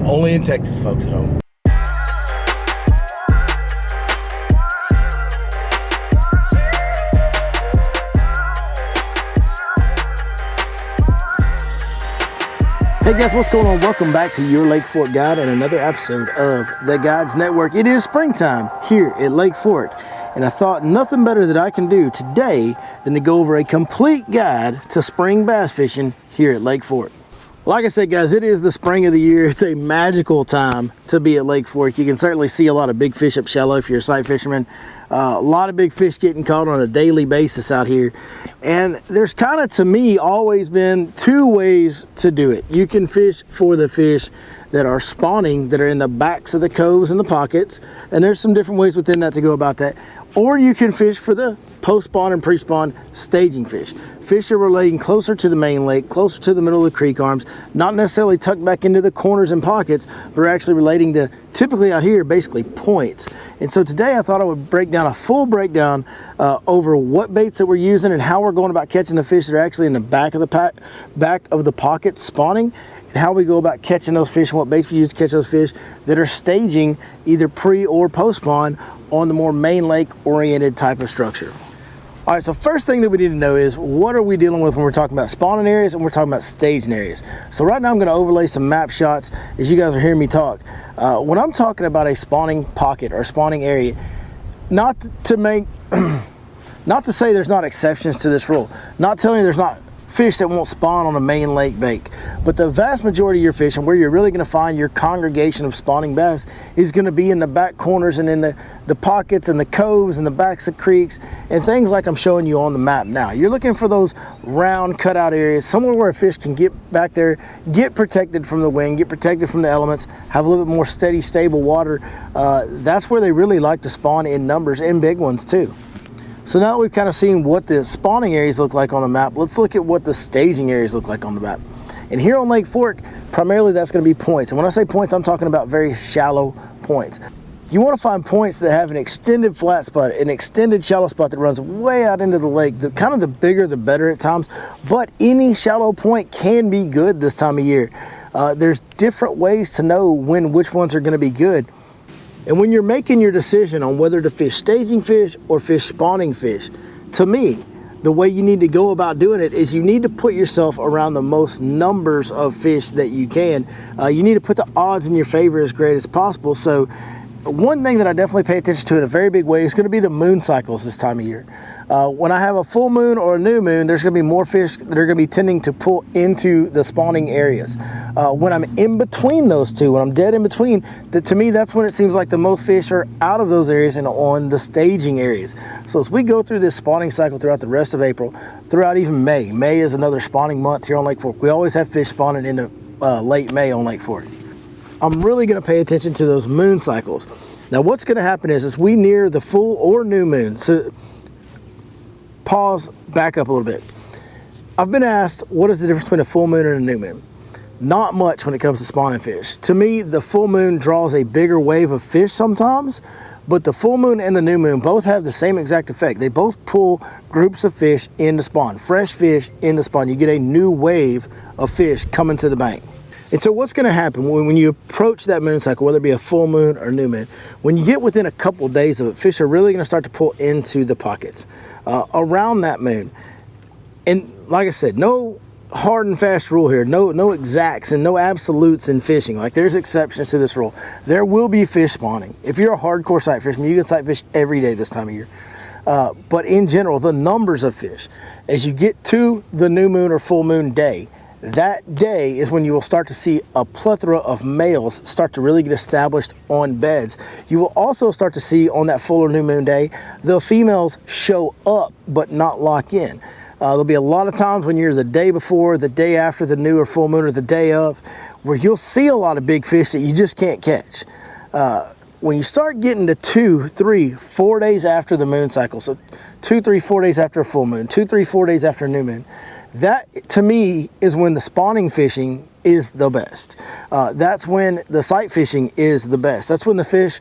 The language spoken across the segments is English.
Only in Texas, folks at home. Hey guys, what's going on? Welcome back to your Lake Fork Guide and another episode of the Guides Network. It is springtime here at Lake Fork, and I thought nothing better that I can do today than to go over a complete guide to spring bass fishing here at Lake Fork. Like I said, guys, it is the spring of the year. It's a magical time to be at Lake Fork. You can certainly see a lot of big fish up shallow if you're a sight fisherman. A lot of big fish getting caught on a daily basis out here. And there's kind of, to me, always been two ways to do it. You can fish for the fish that are spawning, that are in the backs of the coves and the pockets. And there's some different ways within that to go about that. Or you can fish for the post-spawn and pre-spawn staging fish. Fish are relating closer to the main lake, closer to the middle of the creek arms, not necessarily tucked back into the corners and pockets, but are actually relating to, typically out here, basically points. And so today I thought I would break down a full breakdown over what baits that we're using and how we're going about catching the fish that are actually in the back of the pocket spawning, and how we go about catching those fish and what baits we use to catch those fish that are staging either pre or post spawn on the more main lake oriented type of structure. All right, so first thing that we need to know is what are we dealing with when we're talking about spawning areas and we're talking about staging areas. So right now I'm going to overlay some map shots as you guys are hearing me talk. When I'm talking about a spawning pocket or spawning area, not to say there's not exceptions to this rule, not telling you there's not fish that won't spawn on a main lake bank, but the vast majority of your fish and where you're really going to find your congregation of spawning bass is going to be in the back corners and in the pockets and the coves and the backs of creeks and things like I'm showing you on the map now. You're looking for those round cutout areas, somewhere where a fish can get back there, get protected from the wind, get protected from the elements, have a little bit more steady, stable water. That's where they really like to spawn in numbers, and big ones too. So now that we've kind of seen what the spawning areas look like on the map, let's look at what the staging areas look like on the map. And here on Lake Fork, primarily that's going to be points. And when I say points, I'm talking about very shallow points. You want to find points that have an extended flat spot, an extended shallow spot that runs way out into the lake. Kind of the bigger the better at times, but any shallow point can be good this time of year. There's different ways to know which ones are going to be good. And when you're making your decision on whether to fish staging fish or fish spawning fish, to me, the way you need to go about doing it is you need to put yourself around the most numbers of fish that you can. You need to put the odds in your favor as great as possible. So one thing that I definitely pay attention to in a very big way is going to be the moon cycles this time of year. When I have a full moon or a new moon, there's going to be more fish that are going to be tending to pull into the spawning areas. When I'm in between those two, when I'm dead in between, to me, that's when it seems like the most fish are out of those areas and on the staging areas. So as we go through this spawning cycle throughout the rest of April, throughout even May. May is another spawning month here on Lake Fork. We always have fish spawning in the late May on Lake Fork. I'm really going to pay attention to those moon cycles. Now what's going to happen is as we near the full or new moon, so pause, back up a little bit. I've been asked, what is the difference between a full moon and a new moon? Not much when it comes to spawning fish. To me, the full moon draws a bigger wave of fish sometimes, but the full moon and the new moon both have the same exact effect. They both pull groups of fish into spawn, fresh fish into spawn. You get a new wave of fish coming to the bank. And so what's going to happen when you approach that moon cycle, whether it be a full moon or new moon, when you get within a couple of days of it, fish are really going to start to pull into the pockets around that moon. And like I said, no hard and fast rule here, no exacts and no absolutes in fishing. Like there's exceptions to this rule. There will be fish spawning. If you're a hardcore sight fisherman, you can sight fish every day this time of year. But in general, the numbers of fish, as you get to the new moon or full moon day, that day is when you will start to see a plethora of males start to really get established on beds. You will also start to see on that full or new moon day, the females show up but not lock in. There'll be a lot of times when you're the day before, the day after the new or full moon, or the day of, where you'll see a lot of big fish that you just can't catch. when you start getting to 2, 3, 4 days after the moon cycle, so 2, 3, 4 days after a full moon, 2, 3, 4 days after a new moon, that to me is when the spawning fishing is the best. That's when the sight fishing is the best. That's when the fish,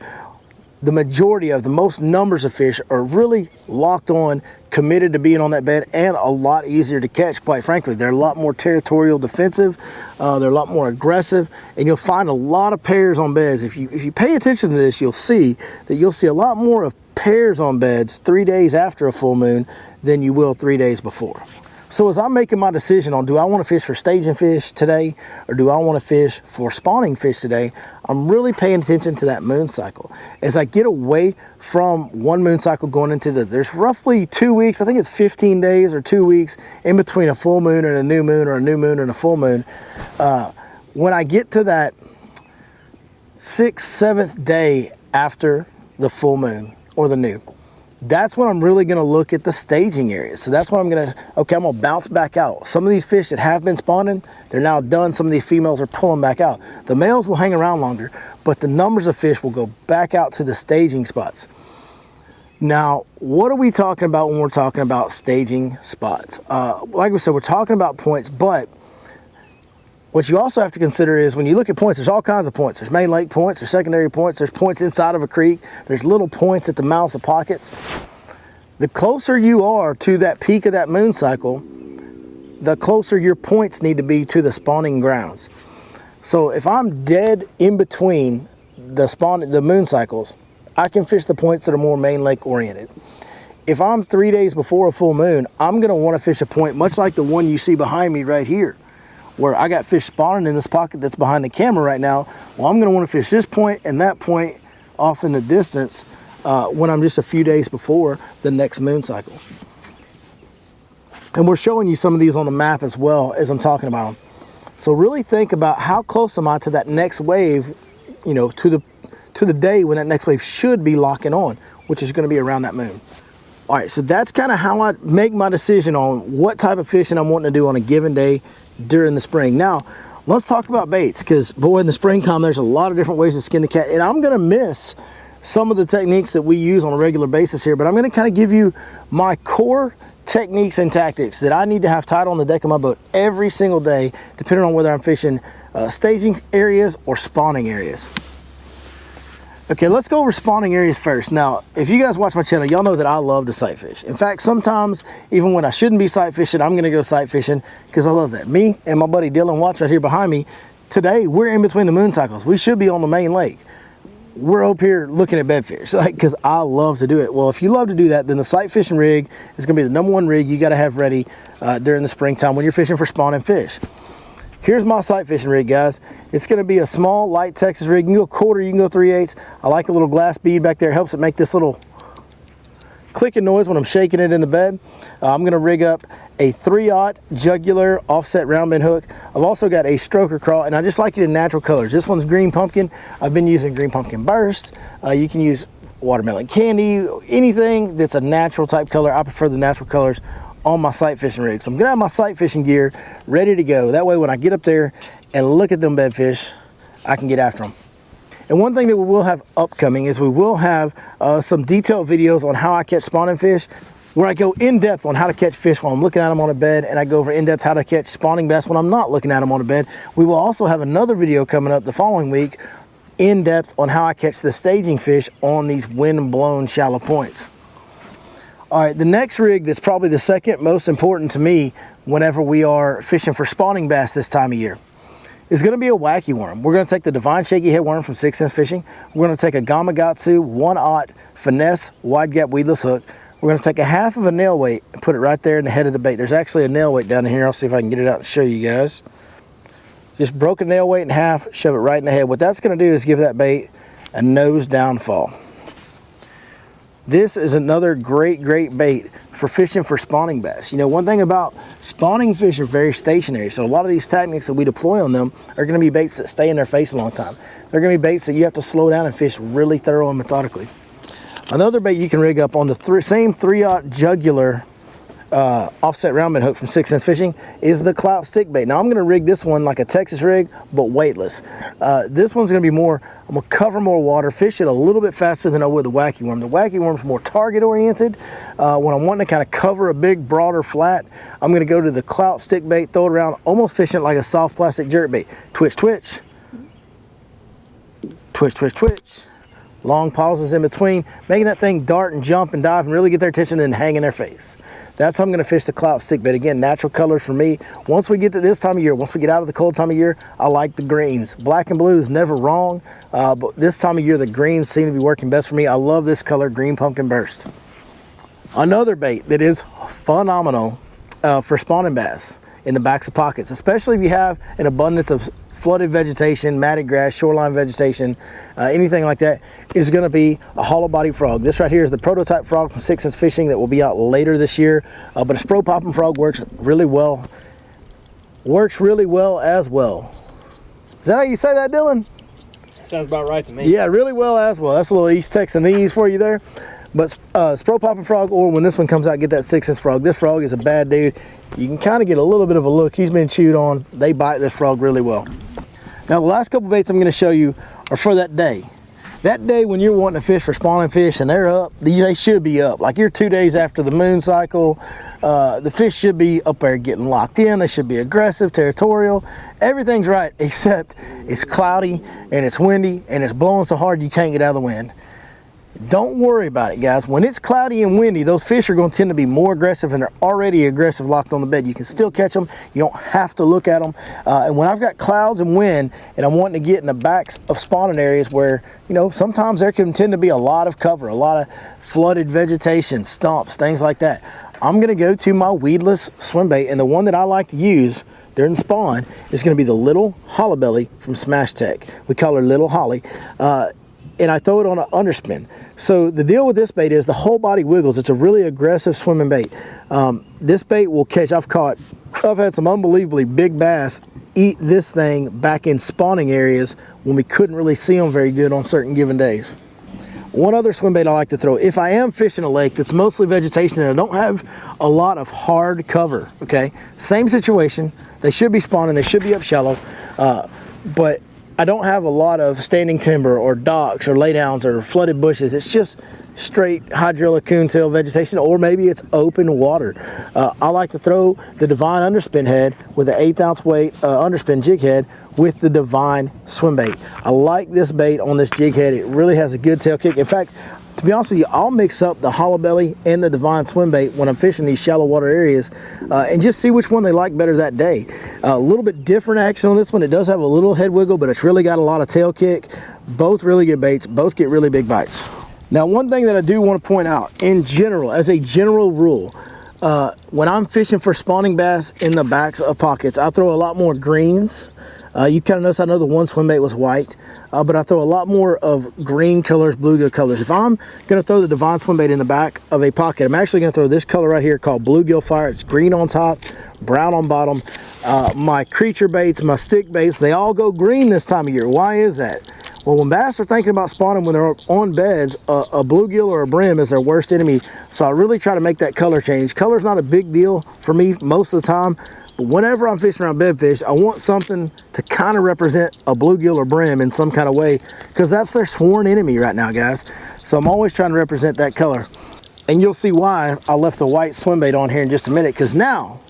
the majority of the most numbers of fish are really locked on, committed to being on that bed, and a lot easier to catch, quite frankly. They're a lot more territorial defensive, they're a lot more aggressive, and you'll find a lot of pairs on beds. If you pay attention to this, you'll see that you'll see a lot more of pairs on beds 3 days after a full moon than you will 3 days before. So as I'm making my decision on, do I want to fish for staging fish today or do I want to fish for spawning fish today, I'm really paying attention to that moon cycle. As I get away from one moon cycle going into there's roughly 2 weeks, I think it's 15 days or 2 weeks in between a full moon and a new moon, or a new moon and a full moon. When I get to that 6th, 7th day after the full moon or the new, that's when I'm really going to look at the staging areas. So that's when I'm going to bounce back out. Some of these fish that have been spawning, they're now done. Some of these females are pulling back out. The males will hang around longer, but the numbers of fish will go back out to the staging spots. Now, what are we talking about when we're talking about staging spots? Like we said, we're talking about points, but what you also have to consider is when you look at points, there's all kinds of points. There's main lake points, there's secondary points, there's points inside of a creek, there's little points at the mouths of pockets. The closer you are to that peak of that moon cycle, the closer your points need to be to the spawning grounds. So if I'm dead in between the moon cycles, I can fish the points that are more main lake oriented. If I'm 3 days before a full moon, I'm gonna wanna fish a point much like the one you see behind me right here, where I got fish spawning in this pocket that's behind the camera right now. Well, I'm gonna wanna fish this point and that point off in the distance when I'm just a few days before the next moon cycle. And we're showing you some of these on the map as well as I'm talking about them. So really think about how close am I to that next wave, you know, to the day when that next wave should be locking on, which is gonna be around that moon. All right, so that's kind of how I make my decision on what type of fishing I'm wanting to do on a given day during the spring. Now, let's talk about baits, because boy, in the springtime, there's a lot of different ways to skin the cat, and I'm gonna miss some of the techniques that we use on a regular basis here, but I'm gonna kind of give you my core techniques and tactics that I need to have tied on the deck of my boat every single day, depending on whether I'm fishing staging areas or spawning areas. Okay, let's go over spawning areas first. Now, if you guys watch my channel, y'all know that I love to sight fish. In fact, sometimes, even when I shouldn't be sight fishing, I'm gonna go sight fishing because I love that. Me and my buddy Dylan Watts right here behind me, today, we're in between the moon cycles. We should be on the main lake. We're up here looking at bedfish, because I love to do it. Well, if you love to do that, then the sight fishing rig is gonna be the #1 rig you gotta have ready during the springtime when you're fishing for spawning fish. Here's my sight fishing rig, guys. It's gonna be a small, light Texas rig. You can go 1/4, you can go 3/8. I like a little glass bead back there. It helps it make this little clicking noise when I'm shaking it in the bed. I'm gonna rig up a 3/0 jugular offset round bend hook. I've also got a stroker crawl, and I just like it in natural colors. This one's green pumpkin. I've been using green pumpkin burst. You can use watermelon candy, anything that's a natural type color. I prefer the natural colors on my sight fishing rig. So I'm gonna have my sight fishing gear ready to go. That way when I get up there and look at them bedfish, I can get after them. And one thing that we will have upcoming is we will have some detailed videos on how I catch spawning fish, where I go in depth on how to catch fish while I'm looking at them on a bed, and I go over in depth how to catch spawning bass when I'm not looking at them on a bed. We will also have another video coming up the following week in depth on how I catch the staging fish on these wind blown shallow points. All right, the next rig that's probably the second most important to me whenever we are fishing for spawning bass this time of year is gonna be a Wacky Worm. We're gonna take the Divine Shaky Head Worm from 6 Sense Fishing. We're gonna take a Gamakatsu 1/0 finesse wide gap weedless hook. We're gonna take a 1/2 of a nail weight and put it right there in the head of the bait. There's actually a nail weight down in here. I'll see if I can get it out and show you guys. Just broke a nail weight in half, shove it right in the head. What that's gonna do is give that bait a nose down fall. This is another great bait for fishing for spawning bass. You know, one thing about spawning fish are very stationary, so a lot of these techniques that we deploy on them are going to be baits that stay in their face a long time. They're going to be baits that you have to slow down and fish really thorough and methodically. Another bait you can rig up on the same 3/0 jugular offset round bend hook from 6 Sense Fishing is the Clout stick bait. Now I'm going to rig this one like a Texas rig, but weightless. This one's going to be more, I'm going to cover more water, fish it a little bit faster than I would the Wacky Worm. The Wacky Worm's more target oriented. When I'm wanting to kind of cover a big, broader flat, I'm going to go to the Clout stick bait, throw it around, almost fishing it like a soft plastic jerk bait. Twitch, twitch. Twitch, twitch, twitch. Long pauses in between, making that thing dart and jump and dive and really get their attention and hang in their face. That's how I'm going to fish the Clout stick bait. Again, natural colors for me. Once we get to this time of year, once we get out of the cold time of year, I like the greens. Black and blue is never wrong, but this time of year, the greens seem to be working best for me. I love this color, Green Pumpkin Burst. Another bait that is phenomenal for spawning bass in the backs of pockets, especially if you have an abundance of flooded vegetation, matted grass, shoreline vegetation, anything like that, is going to be a hollow body frog. This right here is the prototype frog from 6 Sense Fishing that will be out later this year, but a spro popping frog works really well. Works really well as well. Is that how you say that, Dylan? Sounds about right to me. Yeah, really well as well. That's a little East Texanese for you there. But spro popping frog, or when this one comes out, get that 6 Sense frog. This frog is a bad dude. You can kind of get a little bit of a look. He's been chewed on. They bite this frog really well. Now the last couple baits I'm going to show you are for that day. That day when you're wanting to fish for spawning fish and they're up, they should be up. Like you're 2 days after the moon cycle, the fish should be up there getting locked in. They should be aggressive, territorial. Everything's right, except it's cloudy and it's windy and it's blowing so hard you can't get out of the wind. Don't worry about it, guys. When it's cloudy and windy, those fish are going to tend to be more aggressive, and they're already aggressive locked on the bed. You can still catch them. You don't have to look at them. And when I've got clouds and wind and I'm wanting to get in the backs of spawning areas where, you know, sometimes there can tend to be a lot of cover, a lot of flooded vegetation, stumps, things like that, I'm going to go to my weedless swim bait, and the one that I like to use during spawn is going to be the little hollow belly from Smash Tech. We call her Little Holly. And I throw it on an underspin. So the deal with this bait is the whole body wiggles. It's a really aggressive swimming bait. This bait will catch, I've had some unbelievably big bass eat this thing back in spawning areas when we couldn't really see them very good on certain given days. One other swim bait I like to throw, if I am fishing a lake that's mostly vegetation and I don't have a lot of hard cover, okay, same situation, they should be spawning, they should be up shallow, but I don't have a lot of standing timber or docks or laydowns or flooded bushes. It's just straight hydrilla coontail vegetation, or maybe it's open water. I like to throw the Divine underspin head with an 1/8 ounce weight underspin jig head with the Divine swim bait. I like this bait on this jig head. It really has a good tail kick. In fact, to be honest with you, I'll mix up the hollow belly and the Divine swim bait when I'm fishing these shallow water areas and just see which one they like better that day. A little bit different action on this one. It does have a little head wiggle, but it's really got a lot of tail kick. Both really good baits. Both get really big bites. Now, one thing that I do want to point out, in general, as a general rule, when I'm fishing for spawning bass in the backs of pockets, I throw a lot more greens. You kind of notice, I know the one swim bait was white, but I throw a lot more of green colors, bluegill colors. If I'm going to throw the Divine swim bait in the back of a pocket, I'm actually going to throw this color right here called Bluegill Fire. It's green on top, brown on bottom. My creature baits, my stick baits, they all go green this time of year. Why is that? Well, when bass are thinking about spawning when they're on beds, a bluegill or a brim is their worst enemy. So I really try to make that color change. Color's not a big deal for me most of the time. But whenever I'm fishing around bedfish, I want something to kind of represent a bluegill or brim in some kind of way, because that's their sworn enemy right now, guys. So I'm always trying to represent that color. And you'll see why I left the white swim bait on here in just a minute, because now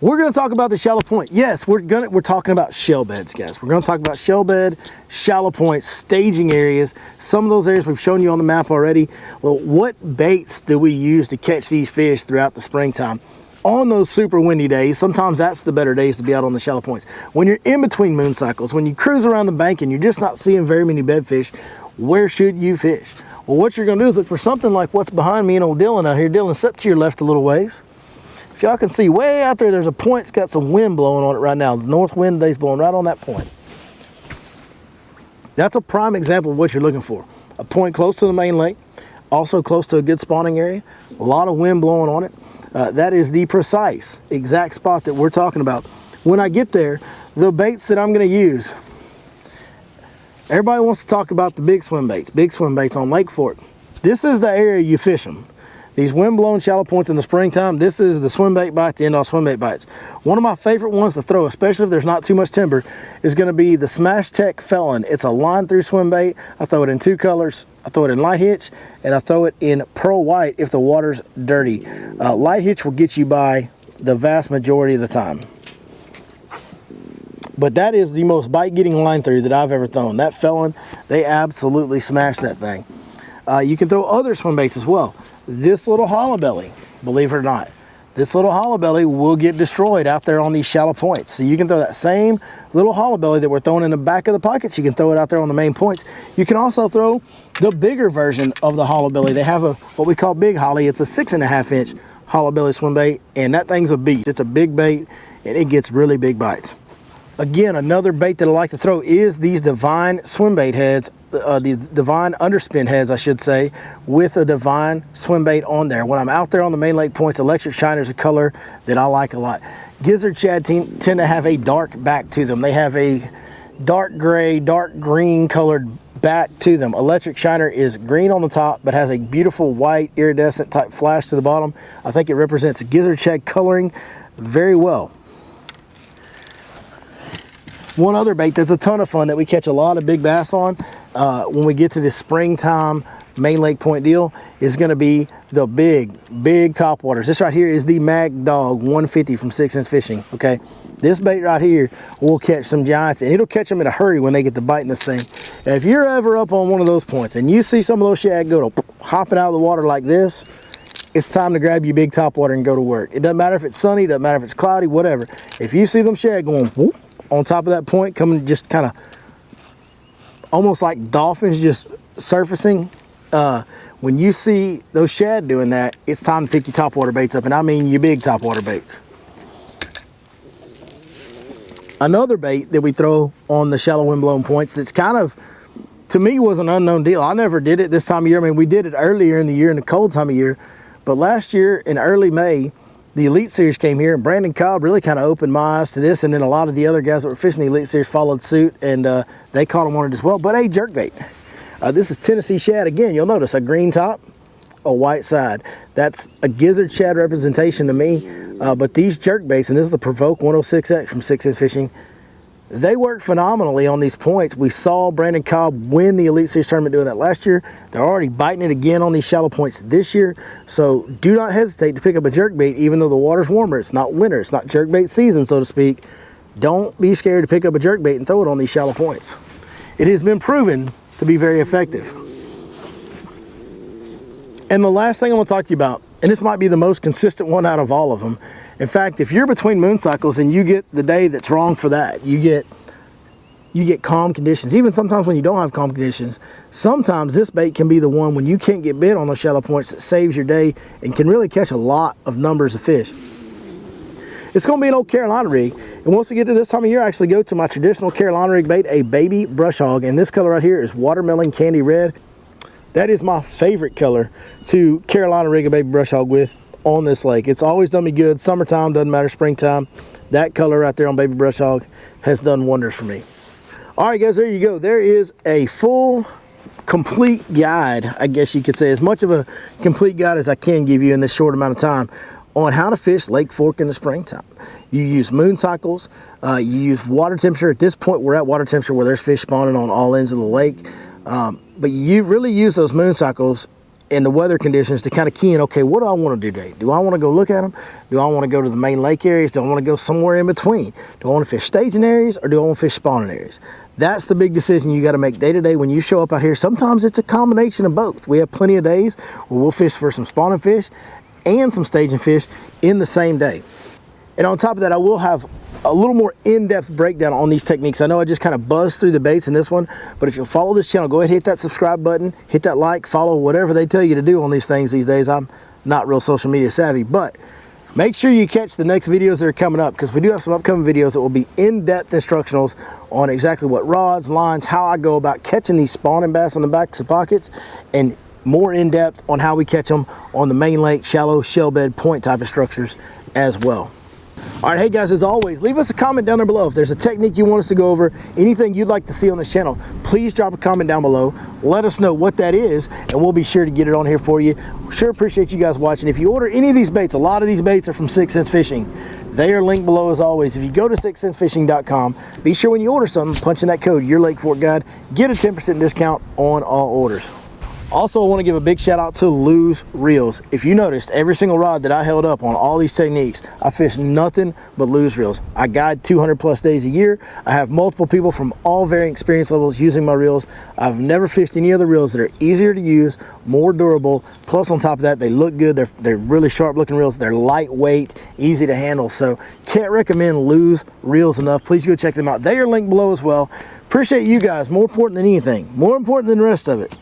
we're going to talk about the shallow point. Yes, we're talking about shell beds, guys. We're going to talk about shell bed, shallow points, staging areas. Some of those areas we've shown you on the map already. Well, what baits do we use to catch these fish throughout the springtime? On those super windy days, sometimes that's the better days to be out on the shallow points. When you're in between moon cycles, when you cruise around the bank and you're just not seeing very many bedfish, where should you fish? Well, what you're going to do is look for something like what's behind me and old Dylan out here. Dylan, step to your left a little ways. If y'all can see way out there, there's a point that's got some wind blowing on it right now. The north wind day's blowing right on that point. That's a prime example of what you're looking for. A point close to the main lake, also close to a good spawning area, a lot of wind blowing on it. That is the precise exact spot that we're talking about. When I get there, the baits that I'm going to use, everybody wants to talk about the big swim baits on Lake Fork. This is the area you fish them. These wind-blown shallow points in the springtime, this is the swim bait bite, the end-off swim bait bites. One of my favorite ones to throw, especially if there's not too much timber, is going to be the Smash Tech Felon. It's a line-through swim bait. I throw it in 2 colors. I throw it in light hitch, and I throw it in pearl white if the water's dirty. Light hitch will get you by the vast majority of the time. But that is the most bite-getting line-through that I've ever thrown. That Felon, they absolutely smashed that thing. You can throw other swim baits as well. This little hollow belly, believe it or not, this little hollow belly will get destroyed out there on these shallow points. So you can throw that same little hollow belly that we're throwing in the back of the pockets. You can throw it out there on the main points. You can also throw the bigger version of the hollow belly. They have what we call big holly. It's a 6.5 inch hollow belly swim bait, and that thing's a beast. It's a big bait, and it gets really big bites. Again, another bait that I like to throw is these Divine swim bait heads, the Divine underspin heads, I should say, with a Divine swim bait on there. When I'm out there on the main lake points, electric shiner is a color that I like a lot. Gizzard shad tend to have a dark back to them. They have a dark gray, dark green colored back to them. Electric shiner is green on the top, but has a beautiful white iridescent type flash to the bottom. I think it represents gizzard shad coloring very well. One other bait that's a ton of fun that we catch a lot of big bass on when we get to this springtime main lake point deal is going to be the big topwaters. This right here is the Mag Dog 150 from 6 Inch Fishing. Okay, this bait right here will catch some giants, and it'll catch them in a hurry when they get to biting this thing. If you're ever up on one of those points and you see some of those shad go to hopping out of the water like this, it's time to grab your big topwater and go to work. It doesn't matter if it's sunny, doesn't matter if it's cloudy, whatever. If you see them shad going whoop on top of that point, coming just kind of almost like dolphins just surfacing, when you see those shad doing that, it's time to pick your topwater baits up, and I mean your big topwater baits. Another bait that we throw on the shallow windblown points that's kind of, to me, was an unknown deal. I never did it this time of year. I mean, we did it earlier in the year, in the cold time of year, but last year in early May, the Elite Series came here, and Brandon Cobb really kind of opened my eyes to this, and then a lot of the other guys that were fishing the Elite Series followed suit, and they caught them on it as well. But a jerkbait. This is Tennessee shad. Again, you'll notice a green top, a white side. That's a gizzard shad representation to me. But these jerkbaits, and this is the Provoke 106X from 6 Inch Fishing, they work phenomenally on these points. We saw Brandon Cobb win the Elite Series tournament doing that last year. They're already biting it again on these shallow points this year. So do not hesitate to pick up a jerkbait, even though the water's warmer. It's not winter. It's not jerkbait season, so to speak. Don't be scared to pick up a jerkbait and throw it on these shallow points. It has been proven to be very effective. And the last thing I want to talk to you about, and this might be the most consistent one out of all of them. In fact, if you're between moon cycles and you get the day that's wrong for that, you get calm conditions. Even sometimes when you don't have calm conditions, sometimes this bait can be the one when you can't get bit on those shallow points that saves your day and can really catch a lot of numbers of fish. It's going to be an old Carolina rig, and once we get to this time of year, I actually go to my traditional Carolina rig bait, a baby brush hog, and this color right here is watermelon candy red. That is my favorite color to Carolina rig a baby brush hog with on this lake. It's always done me good. Summertime, doesn't matter, springtime. That color right there on baby brush hog has done wonders for me. All right, guys, there you go. There is a full, complete guide, I guess you could say, as much of a complete guide as I can give you in this short amount of time on how to fish Lake Fork in the springtime. You use moon cycles, you use water temperature. At this point, we're at water temperature where there's fish spawning on all ends of the lake. But you really use those moon cycles and the weather conditions to kind of key in, okay, what do I want to do today? Do I want to go look at them? Do I want to go to the main lake areas? Do I want to go somewhere in between? Do I want to fish staging areas, or do I want to fish spawning areas? That's the big decision you got to make day to day when you show up out here. Sometimes it's a combination of both. We have plenty of days where we'll fish for some spawning fish and some staging fish in the same day. And on top of that, I will have a little more in-depth breakdown on these techniques. I know I just kind of buzzed through the baits in this one, but if you'll follow this channel, go ahead and hit that subscribe button, hit that like, follow, whatever they tell you to do on these things these days. I'm not real social media savvy, but make sure you catch the next videos that are coming up, because we do have some upcoming videos that will be in-depth instructionals on exactly what rods, lines, how I go about catching these spawning bass on the backs of pockets, and more in-depth on how we catch them on the main lake, shallow shell bed point type of structures as well. All right, hey guys, as always, leave us a comment down there below. If there's a technique you want us to go over, anything you'd like to see on this channel, please drop a comment down below. Let us know what that is, and we'll be sure to get it on here for you. Sure appreciate you guys watching. If you order any of these baits, a lot of these baits are from 6th Sense Fishing. They are linked below as always. If you go to 6thsensefishing.com, be sure when you order something, punch in that code, your Lake Fork Guide, get a 10% discount on all orders. Also, I want to give a big shout out to Lou's Reels. If you noticed, every single rod that I held up on all these techniques, I fished nothing but Lou's Reels. I guide 200 plus days a year. I have multiple people from all varying experience levels using my reels. I've never fished any other reels that are easier to use, more durable, plus on top of that, they look good. They're really sharp looking reels. They're lightweight, easy to handle. So can't recommend Lou's Reels enough. Please go check them out. They are linked below as well. Appreciate you guys, more important than anything, more important than the rest of it.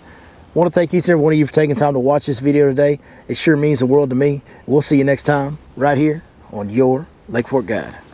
I want to thank each and every one of you for taking time to watch this video today. It sure means the world to me. We'll see you next time right here on your Lake Fork Guide.